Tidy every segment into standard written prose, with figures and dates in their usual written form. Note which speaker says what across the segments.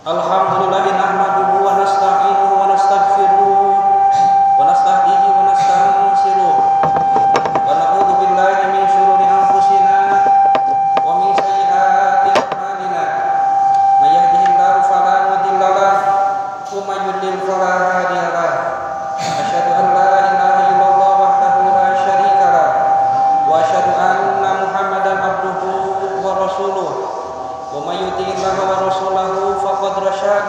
Speaker 1: Alhamdulillah nahmaduhu wa nasta'inuhu wa nastaghfiruh wa nastahdihi wa nastansiruh wa na'udzu billahi min syururi anfusina wa min sayyiati a'malina may yahdihillahu fala mudilla lahu wa may yudlil fala hadiya lahu asyhadu an la ilaha illallah wahdahu la syarika lahu wa asyhadu anna Muhammadan abduhu wa rasuluh wa may yuti'illaha wa rasulahu faqad rasyad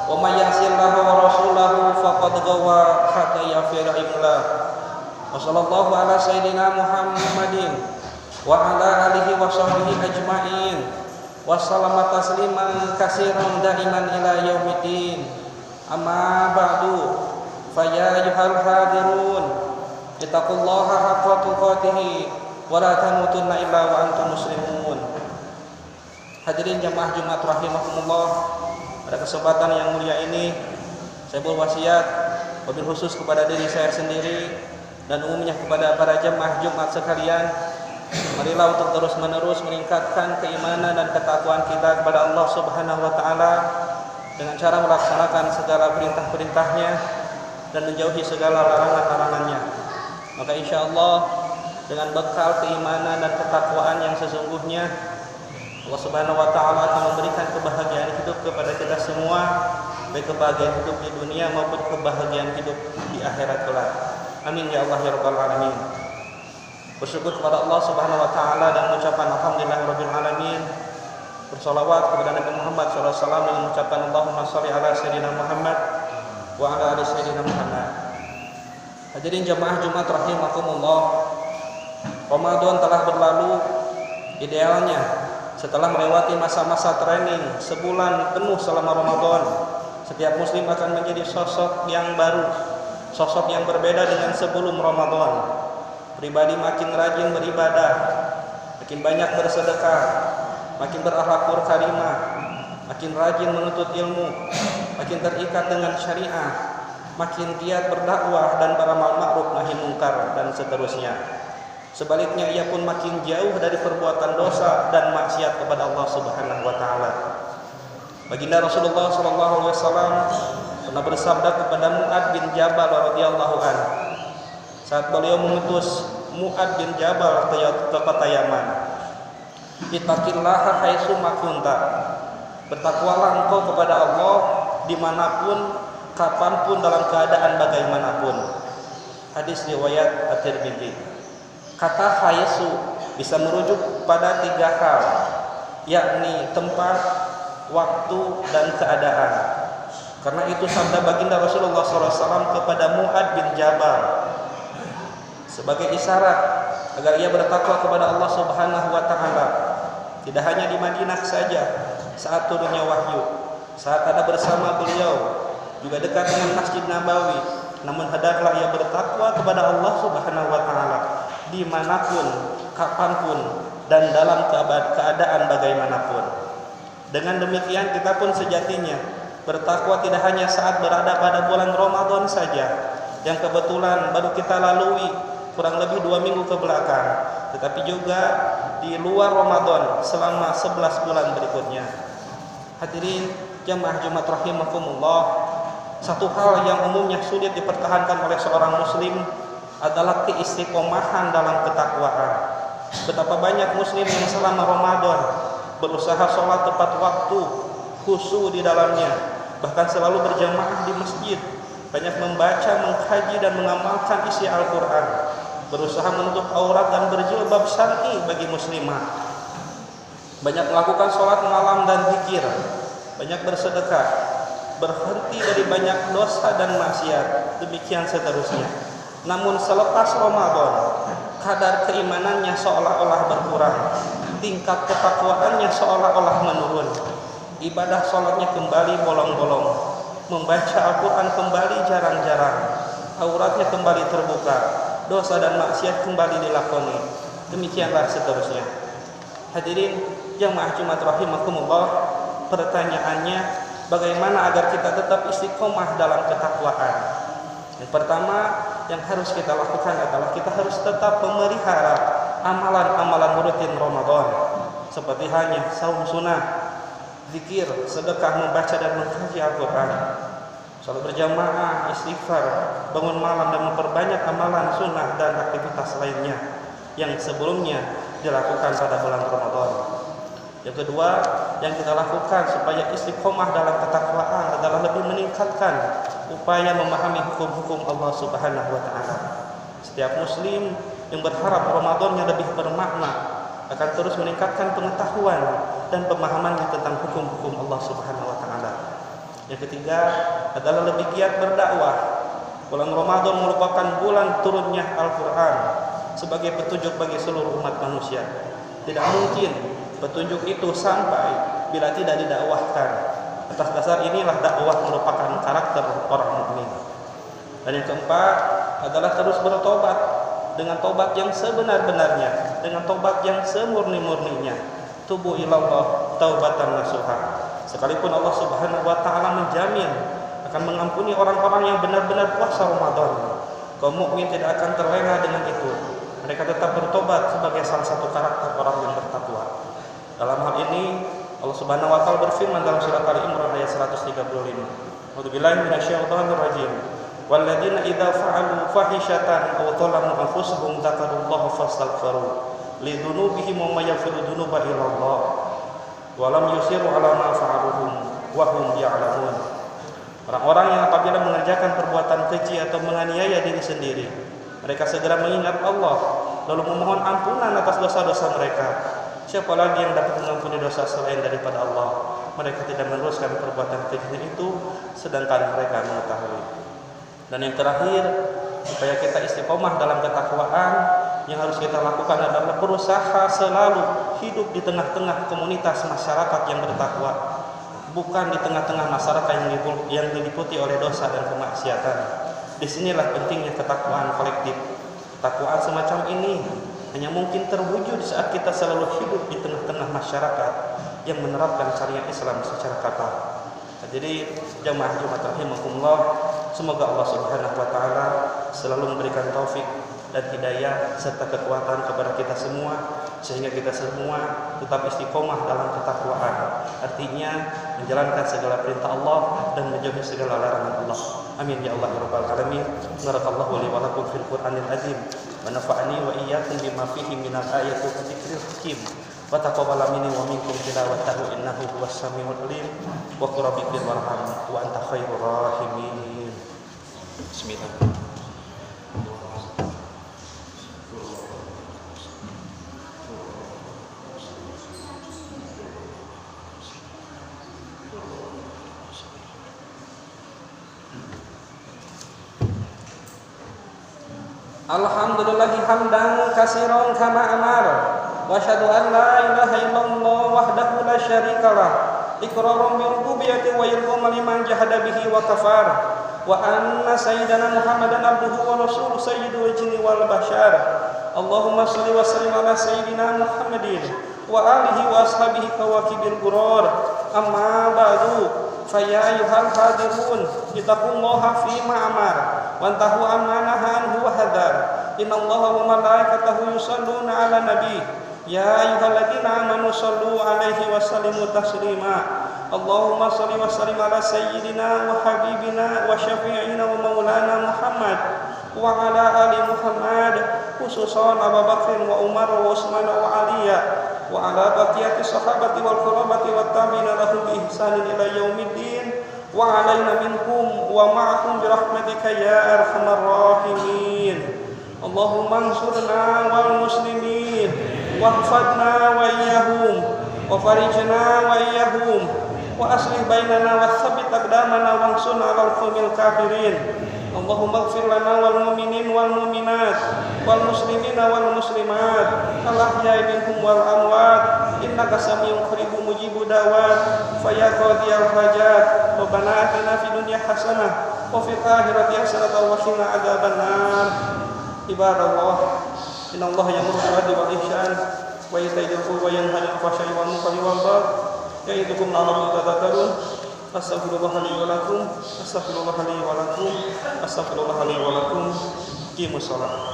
Speaker 1: wa may ya'sillaha wa rasulahu faqad ghawa hatta yafira imla wa sallallahu ala sayyidina Muhammadin wa ala alihi wa sahbihi ajma'in wa sallama tasliman katsiran daiman ila yaumiddin amma ba'du fa ya ayyuhal hadirun ittaqullaha haqqa tuqatih wa la tamutunna illa wa antum muslimun. Hadirin jamaah Jumat rahimakumullah, pada kesempatan yang mulia ini saya berwasiat wabil khusus kepada diri saya sendiri dan umumnya kepada para jamaah Jumat sekalian, marilah untuk terus-menerus meningkatkan keimanan dan ketakwaan kita kepada Allah Subhanahu wa taala dengan cara melaksanakan segala perintah-perintahnya dan menjauhi segala larangan-larangannya. Maka insyaallah dengan bekal keimanan dan ketakwaan yang sesungguhnya, Allah Subhanahu wa taala akan memberikan kebahagiaan hidup kepada kita semua, baik kebahagiaan hidup di dunia maupun kebahagiaan hidup di akhirat kelak. Amin ya Allah ya rabbal alamin. Bersyukur kepada Allah Subhanahu wa taala dan mengucapkan alhamdulillahirabbil alamin. Bersolawat kepada Nabi Muhammad sallallahu alaihi wasallam dengan mengucapkan Allahumma shalli ala sayyidina Muhammad wa ala ali sayyidina Muhammad. Hadirin jamaah Jumat rahimakumullah, Ramadan telah berlalu. Idealnya setelah melewati masa-masa training sebulan penuh selama Ramadan, setiap muslim akan menjadi sosok yang baru, sosok yang berbeda dengan sebelum Ramadan. Pribadi makin rajin beribadah, makin banyak bersedekah, makin berakhlak karimah, makin rajin menuntut ilmu, makin terikat dengan syariah, makin giat berdakwah dan beramal ma'ruf nahi mungkar dan seterusnya. Sebaliknya ia pun makin jauh dari perbuatan dosa dan maksiat kepada Allah Subhanahu wa taala. Baginda Rasulullah sallallahu alaihi wasallam pernah bersabda kepada Mu'ad bin Jabal radhiyallahu anhu saat beliau mengutus Mu'ad bin Jabal ke kota Yaman. Ittaqillaha haitsu ma kunta. Bertakwalah engkau kepada Allah dimanapun, kapanpun, dalam keadaan bagaimanapun. Hadis riwayat At-Tirmidzi. Kata haitsu bisa merujuk pada tiga hal, yakni tempat, waktu, dan keadaan. Karena itu sabda baginda Rasulullah SAW kepada Mu'ad bin Jabal sebagai isyarat agar ia bertakwa kepada Allah Subhanahu wa taala, tidak hanya di Madinah saja saat turunnya wahyu, saat ada bersama beliau, juga dekat dengan Masjid Nabawi, namun hendaklah ia bertakwa kepada Allah Subhanahu wa taala dimanapun, kapanpun, dan dalam keadaan bagaimanapun. Dengan demikian kita pun sejatinya bertakwa tidak hanya saat berada pada bulan Ramadan saja yang kebetulan baru kita lalui kurang lebih 2 minggu ke belakang, tetapi juga di luar Ramadan selama 11 bulan berikutnya. Hadirin jamaah Jumat rahimakumullah, satu hal yang umumnya sulit dipertahankan oleh seorang muslim adalah keistiqomahan dalam ketakwaan. Betapa banyak muslim yang selama Ramadan berusaha sholat tepat waktu, khusyuk di dalamnya, bahkan selalu berjamaah di masjid, banyak membaca, mengkaji, dan mengamalkan isi Al-Quran, berusaha menutup aurat dan berjilbab syar'i bagi muslimah, banyak melakukan sholat malam dan zikir, banyak bersedekah, berhenti dari banyak dosa dan maksiat, demikian seterusnya. Namun selepas Ramadan, kadar keimanannya seolah-olah berkurang, tingkat ketakwaannya seolah-olah menurun, ibadah sholatnya kembali bolong-bolong, membaca Al-Quran kembali jarang-jarang, auratnya kembali terbuka, dosa dan maksiat kembali dilakoni, demikianlah seterusnya. Hadirin jamaah Jumat rahimakumullah, pertanyaannya, bagaimana agar kita tetap istiqomah dalam ketakwaan? Yang pertama yang harus kita lakukan adalah kita harus tetap memelihara amalan-amalan rutin Ramadan, seperti hanya saum sunnah, zikir, sedekah, membaca dan mengkaji Al-Quran, salat berjamaah, istighfar, bangun malam dan memperbanyak amalan sunnah dan aktivitas lainnya yang sebelumnya dilakukan pada bulan Ramadan. Yang kedua, yang kita lakukan supaya istiqomah dalam ketakwaan adalah lebih meningkatkan upaya memahami hukum-hukum Allah Subhanahu wa taala. Setiap muslim yang berharap Ramadannya lebih bermakna akan terus meningkatkan pengetahuan dan pemahamannya tentang hukum-hukum Allah Subhanahu wa taala. Yang ketiga adalah lebih giat berdakwah. Bulan Ramadan merupakan bulan turunnya Al-Qur'an sebagai petunjuk bagi seluruh umat manusia. Tidak mungkin petunjuk itu sampai bila tidak didakwahkan. Atas dasar inilah dakwah merupakan karakter orang mukmin. Dan yang keempat adalah terus bertobat dengan tobat yang sebenar-benarnya, dengan tobat yang semurni-murninya. Tubu ilallah taubatan nasuha. Sekalipun Allah Subhanahu wa taala menjamin akan mengampuni orang-orang yang benar-benar puasa Ramadan, kaum mukmin tidak akan terlena dengan itu. Mereka tetap bertobat sebagai salah satu karakter orang yang bertakwa. Dalam hal ini Allah Subhanahu wa taala berfirman dalam surat Ali Imran ayat 135. A'udzubillahi minasyaitonir rajim. Walladzina idza fa'alu fahishatan aw dhalamu anfusahum dzakarullaha fastaghfiru lidzunubihim wa may yaghfiru dzunuba illallah wa lam yusiru 'ala ma fa'aluhum wa hum ya'lamun. Orang-orang yang apabila mengerjakan perbuatan keji atau menganiaya diri sendiri, mereka segera mengingat Allah lalu memohon ampunan atas dosa-dosa mereka. Siapa lagi yang dapat mengampuni dosa selain daripada Allah? Mereka tidak meneruskan perbuatan keji itu sedangkan mereka mengetahui. Dan yang terakhir, supaya kita istiqomah dalam ketakwaan, yang harus kita lakukan adalah berusaha selalu hidup di tengah-tengah komunitas masyarakat yang bertakwa, bukan di tengah-tengah masyarakat yang diliputi oleh dosa dan kemaksiatan. Disinilah pentingnya ketakwaan kolektif. Ketakwaan semacam ini hanya mungkin terwujud saat kita selalu hidup di tengah-tengah masyarakat yang menerapkan syariat Islam secara kata. Jadi jamaah Jumat rahimakumullah, semoga Allah Subhanahu wa taala selalu memberikan taufik dan hidayah serta kekuatan kepada kita semua sehingga kita semua tetap istiqomah dalam ketakwaan. Artinya menjalankan segala perintah Allah dan menjauhi segala larangan Allah. Amin ya Allah ya rabbal alamin. Barakallahu li wa lakum fil Qur'anil azim wa nafa'ani wa iyyakum bima fihi minal ayati wa dzikril hakim. Wa taqabbal minni wa minkum tilawatahu innahu huwas samiul alim. Wa qul rabbi ighfir warham wa anta khairur rahimin. Bismillah. Alhamdulillahi hamdan katsiran kama amara wa asyhadu an la ilaha illallah wahdahu la syarikalah iqraran bi rububiyyati wa ilman liman jahada bihi wa kafara wa anna sayyidana Muhammadan abduhu wa rasuluhu sayyidul jinni wal bashar. Allahumma shalli wa sallim ala sayyidina Muhammadin wa alihi wa ashabihi kawakibil ghurar. Amma ba'du fa ya ayyuhal hadirun ittaqullaha fi ma amara wa antahu amma naha anhu wa hadar. Innallaha wa malaikatahu yusholluna 'alan nabi ya ayyuhalladzina amanu shallu 'alaihi wa sallimu taslima. Allahumma shalli wa sallim ala sayyidina wa habibina wa syafi'ina wa maulana Muhammad wa ala ali Muhammad khususan Abu Bakr wa Umar wa Utsman wa Aliya wa ala baqiyati sahabati wal qurabati wat tabi'ina lahum bi ihsanin ila yaumiddin wa alaina minhum wa ma'ahum bi rahmatika ya arhamar rahimin. Allahumma ansurna wal muslimin wahfadna wa iyyahum wa farijna wa iyyahum wa aslih bainana wa tsabbit aqdamana wansurna 'alal qaumil kafirin. Allahumma ighfir lana wal mu'minin wal mu'minat wal muslimina wal muslimat al ahya'i minhum wal amwat innaka samiun qaribun mujibud da'wat fa ya qadiyal hajat. Rabbana atina fid dunya hasanah wa fil akhirati hasanah wa qina adzabannar. Ibadallah, innallaha ya'muru bil 'adli wal ihsan wa ita'i dzil qurba wa yanha 'anil fahsya'i wal munkari wal baghi ya'idukum la'allakum tadhakkarun. Astaghfirullah li wa lakum, astaghfirullah li wa lakum, astaghfirullah li wa lakum. Qimus shalah.